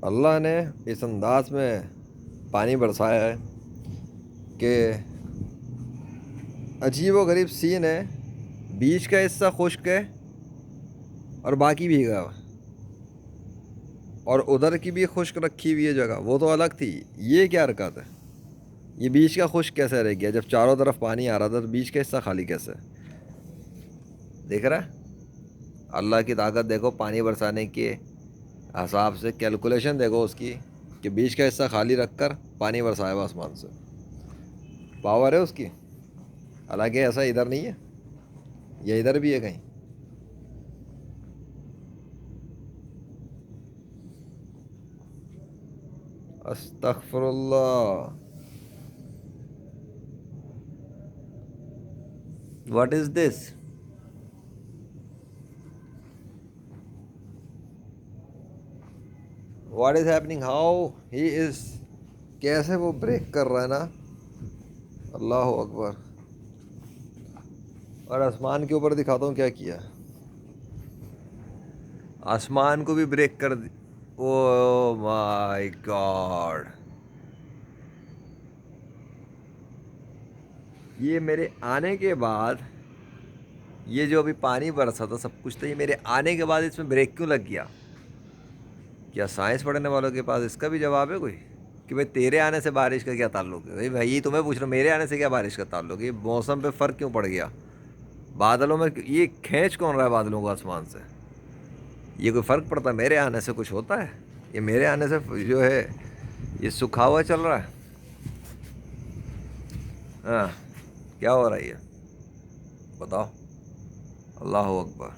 اللہ نے اس انداز میں پانی برسایا ہے کہ عجیب و غریب سین ہے. بیچ کا حصہ خشک ہے اور باقی بھیگا ہوا، اور ادھر کی بھی خشک رکھی ہوئی ہے جگہ، وہ تو الگ تھی. یہ کیا حرکت ہے؟ یہ بیچ کا خشک کیسے رہ گیا جب چاروں طرف پانی آ رہا تھا؟ تو بیچ کا حصہ خالی کیسے؟ دیکھ رہا ہے اللہ کی طاقت؟ دیکھو پانی برسانے کے حساب سے کیلکولیشن دیکھو اس کی، کہ بیچ کا حصہ خالی رکھ کر پانی برسایا ہوا آسمان سے. پاور ہے اس کی. حالانکہ ایسا ادھر نہیں ہے، یہ ادھر بھی ہے کہیں. استغفر اللہ. What is this? What is happening? How he is? کیسے وہ بریک کر رہا ہے نا. اللہ اکبر. اور آسمان کے اوپر دکھاتا ہوں کیا کیا. آسمان کو بھی بریک کر دی. او مائی گاڈ. یہ میرے آنے کے بعد، یہ جو ابھی پانی برسا تھا سب کچھ تھا، یہ میرے آنے کے بعد اس میں بریک کیوں لگ گیا؟ کیا سائنس پڑھنے والوں کے پاس اس کا بھی جواب ہے کوئی؟ کہ بھائی تیرے آنے سے بارش کا کیا تعلق ہے؟ بھائی تمہیں پوچھ رہا ہوں میرے آنے سے کیا بارش کا تعلق ہے؟ یہ موسم پہ فرق کیوں پڑ گیا؟ بادلوں میں یہ کھینچ کون رہا ہے بادلوں کو آسمان سے؟ یہ کوئی فرق پڑتا ہے؟ میرے آنے سے کچھ ہوتا ہے؟ یہ میرے آنے سے جو ہے یہ سکھا ہوا چل رہا ہے. ہاں کیا ہو رہا ہے یہ بتاؤ. اللہ اکبر.